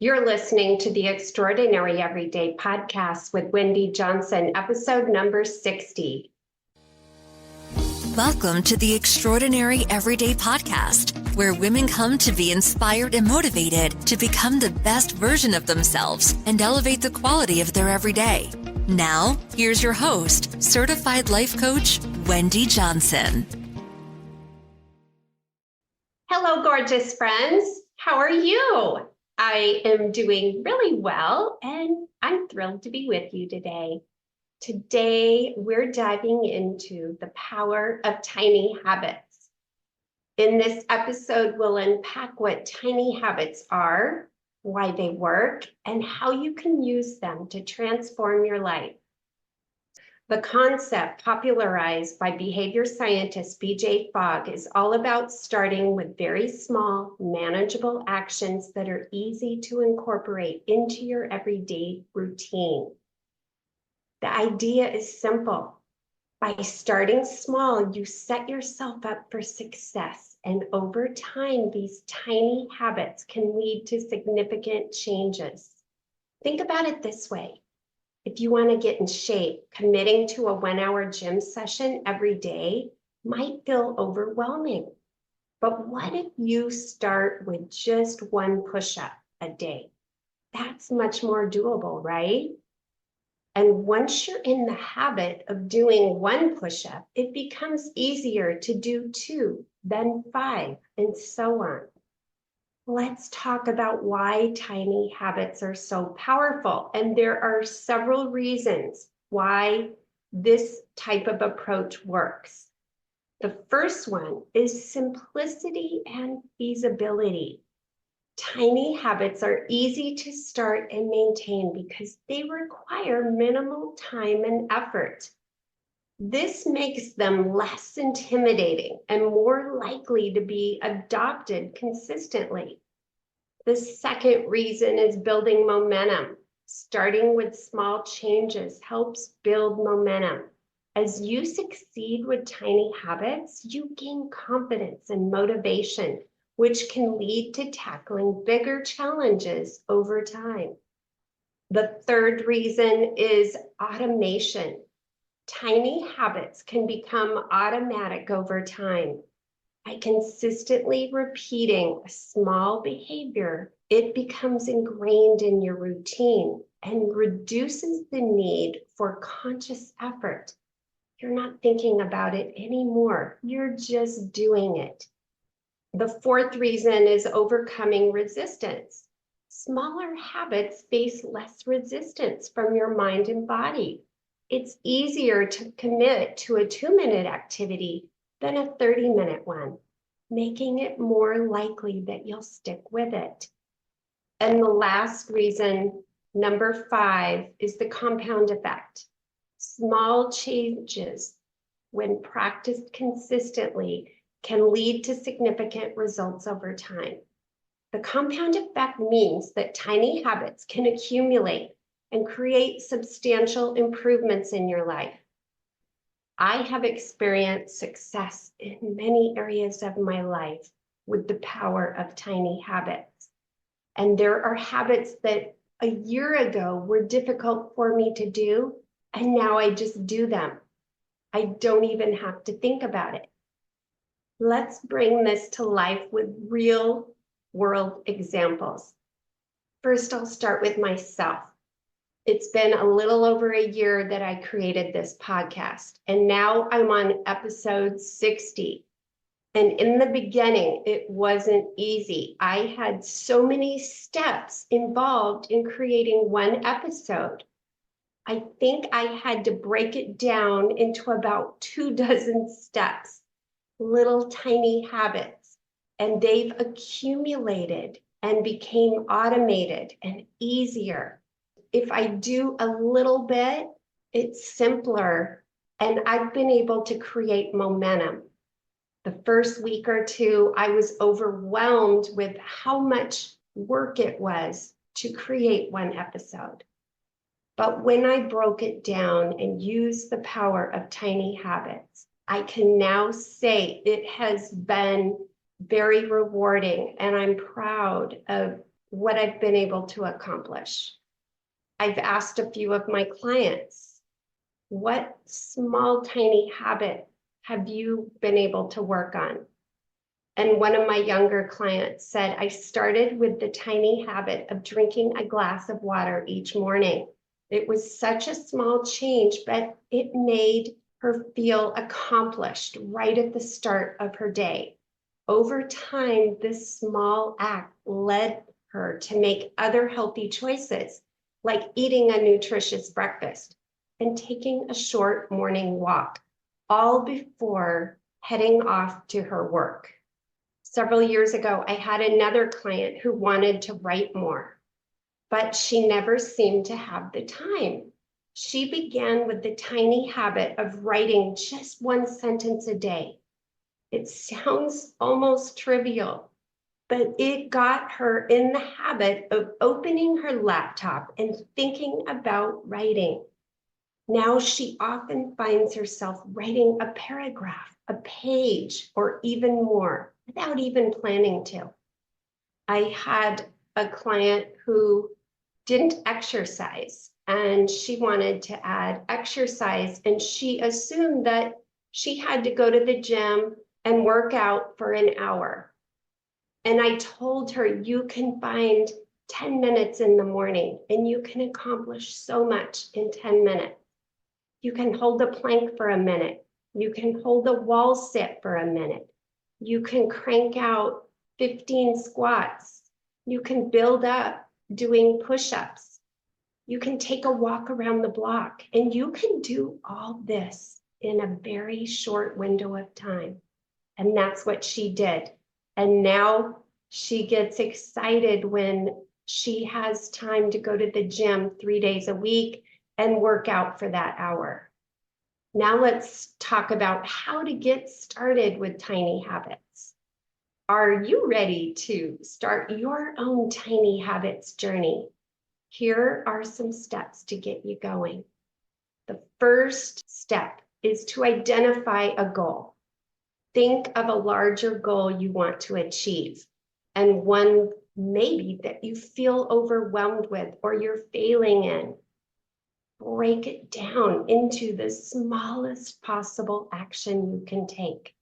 You're listening to the Extraordinary Everyday Podcast with Wendy Johnson, episode number 60. Welcome to the Extraordinary Everyday Podcast, where women come to be inspired and motivated to become the best version of themselves and elevate the quality of their everyday. Now, here's your host, certified life coach, Wendy Johnson. Hello, gorgeous friends. How are you? I am doing really well, and I'm thrilled to be with you today. Today, we're diving into the power of tiny habits. In this episode, we'll unpack what tiny habits are, why they work, and how you can use them to transform your life. The concept popularized by behavior scientist BJ Fogg is all about starting with very small, manageable actions that are easy to incorporate into your everyday routine. The idea is simple. By starting small, you set yourself up for success, and over time, these tiny habits can lead to significant changes. Think about it this way. If you want to get in shape, committing to a 1-hour gym session every day might feel overwhelming. But what if you start with just one push-up a day? That's much more doable, right? And once you're in the habit of doing one push-up, it becomes easier to do 2, then 5, and so on. Let's talk about why tiny habits are so powerful. And there are several reasons why this type of approach works. The first one is simplicity and feasibility. Tiny habits are easy to start and maintain because they require minimal time and effort. This makes them less intimidating and more likely to be adopted consistently. The second reason is building momentum. Starting with small changes helps build momentum. As you succeed with tiny habits, you gain confidence and motivation, which can lead to tackling bigger challenges over time. The third reason is automation. Tiny habits can become automatic over time. By consistently repeating a small behavior, it becomes ingrained in your routine and reduces the need for conscious effort. You're not thinking about it anymore. You're just doing it. The fourth reason is overcoming resistance. Smaller habits face less resistance from your mind and body. It's easier to commit to a 2-minute activity than a 30-minute one, making it more likely that you'll stick with it. And the last reason, number 5, is the compound effect. Small changes, when practiced consistently, can lead to significant results over time. The compound effect means that tiny habits can accumulate and create substantial improvements in your life. I have experienced success in many areas of my life with the power of tiny habits. And there are habits that a year ago were difficult for me to do, and now I just do them. I don't even have to think about it. Let's bring this to life with real world examples. First, I'll start with myself. It's been a little over a year that I created this podcast, and now I'm on episode 60. And in the beginning, it wasn't easy. I had so many steps involved in creating one episode. I think I had to break it down into about 24 steps, little tiny habits, and they've accumulated and became automated and easier. If I do a little bit, it's simpler, and I've been able to create momentum. The first week or two, I was overwhelmed with how much work it was to create one episode. But when I broke it down and used the power of tiny habits, I can now say it has been very rewarding, and I'm proud of what I've been able to accomplish. I've asked a few of my clients, what small, tiny habit have you been able to work on? And one of my younger clients said, I started with the tiny habit of drinking a glass of water each morning. It was such a small change, but it made her feel accomplished right at the start of her day. Over time, this small act led her to make other healthy choices, like eating a nutritious breakfast and taking a short morning walk, all before heading off to her work. Several years ago, I had another client who wanted to write more, but she never seemed to have the time. She began with the tiny habit of writing just one sentence a day. It sounds almost trivial, but it got her in the habit of opening her laptop and thinking about writing. Now she often finds herself writing a paragraph, a page, or even more without even planning to. I had a client who didn't exercise and she wanted to add exercise, and she assumed that she had to go to the gym and work out for an hour. And I told her, you can find 10 minutes in the morning and you can accomplish so much in 10 minutes. You can hold a plank for a minute. You can hold a wall sit for a minute. You can crank out 15 squats. You can build up doing push-ups. You can take a walk around the block, and you can do all this in a very short window of time. And that's what she did. And now she gets excited when she has time to go to the gym 3 days a week and work out for that hour. Now let's talk about how to get started with tiny habits. Are you ready to start your own tiny habits journey? Here are some steps to get you going. The first step is to identify a goal. Think of a larger goal you want to achieve, and one maybe that you feel overwhelmed with or you're failing in. Break it down into the smallest possible action you can take.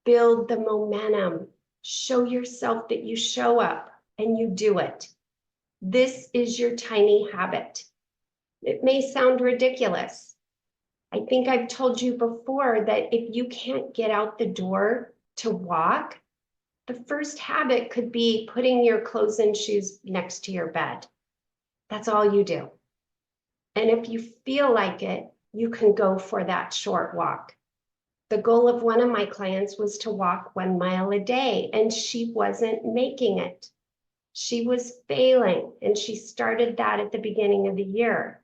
Build the momentum. Show yourself that you show up and you do it. This is your tiny habit. It may sound ridiculous. I think I've told you before that if you can't get out the door to walk, the first habit could be putting your clothes and shoes next to your bed. That's all you do. And if you feel like it, you can go for that short walk. The goal of one of my clients was to walk 1 mile a day, and she wasn't making it. She was failing, and she started that at the beginning of the year.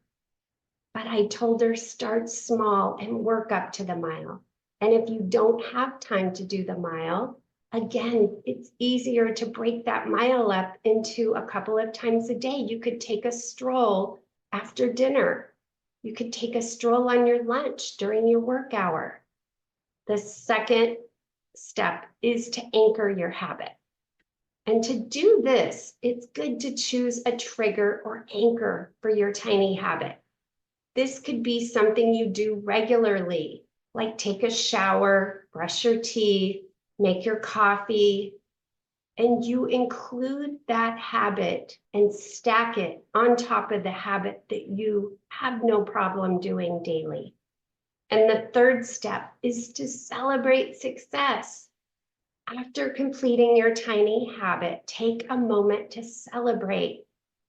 But I told her, start small and work up to the mile. And if you don't have time to do the mile, again, it's easier to break that mile up into a couple of times a day. You could take a stroll after dinner. You could take a stroll on your lunch during your work hour. The second step is to anchor your habit. And to do this, it's good to choose a trigger or anchor for your tiny habit. This could be something you do regularly, like take a shower, brush your teeth, make your coffee, and you include that habit and stack it on top of the habit that you have no problem doing daily. And the third step is to celebrate success. After completing your tiny habit, take a moment to celebrate.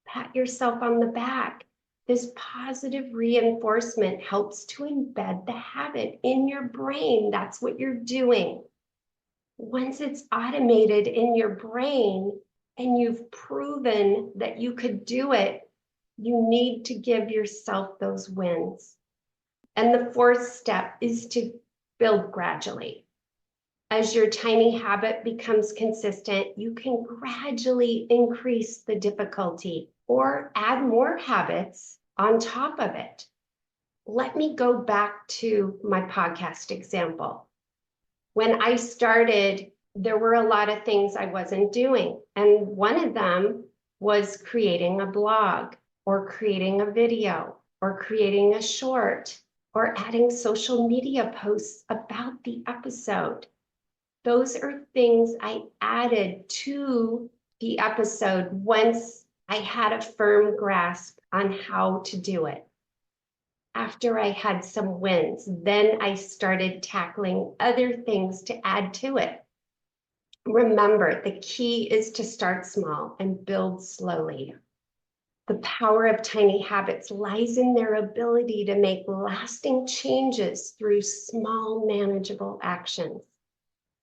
Pat yourself on the back. This positive reinforcement helps to embed the habit in your brain. That's what you're doing. Once it's automated in your brain and you've proven that you could do it, you need to give yourself those wins. And the fourth step is to build gradually. As your tiny habit becomes consistent, you can gradually increase the difficulty or add more habits on top of it. Let me go back to my podcast example. When I started, there were a lot of things I wasn't doing. And one of them was creating a blog or creating a video or creating a short or adding social media posts about the episode. Those are things I added to the episode once I had a firm grasp on how to do it. After I had some wins, then I started tackling other things to add to it. Remember, the key is to start small and build slowly. The power of tiny habits lies in their ability to make lasting changes through small, manageable actions.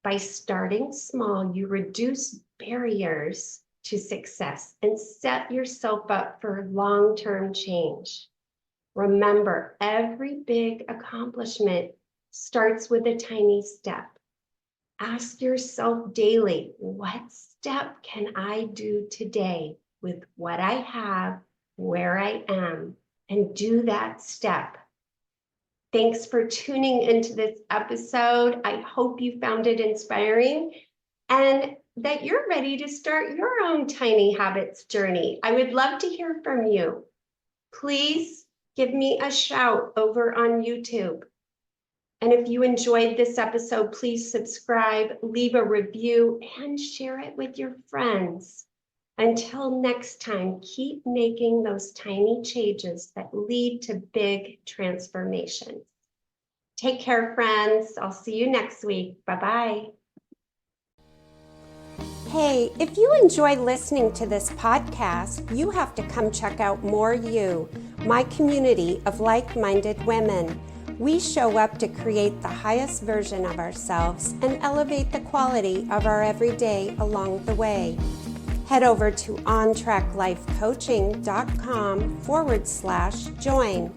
By starting small, you reduce barriers to success and set yourself up for long-term change. Remember, every big accomplishment starts with a tiny step. Ask yourself daily, what step can I do today with what I have, where I am, and do that step. Thanks for tuning into this episode. I hope you found it inspiring and that you're ready to start your own tiny habits journey. I would love to hear from you. Please give me a shout over on YouTube. And if you enjoyed this episode, please subscribe, leave a review, and share it with your friends. Until next time, keep making those tiny changes that lead to big transformations. Take care, friends. I'll see you next week. Bye-bye. Hey, if you enjoy listening to this podcast, you have to come check out More You, my community of like-minded women. We show up to create the highest version of ourselves and elevate the quality of our everyday along the way. Head over to ontraclifecoaching.com/join.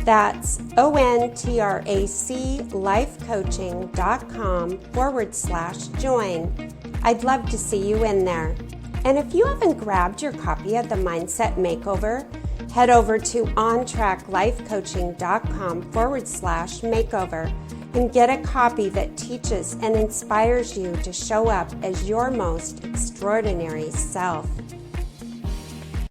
That's ontraclifecoaching.com/join. I'd love to see you in there. And if you haven't grabbed your copy of the Mindset Makeover, head over to ontraclifecoaching.com/makeover and get a copy that teaches and inspires you to show up as your most extraordinary self.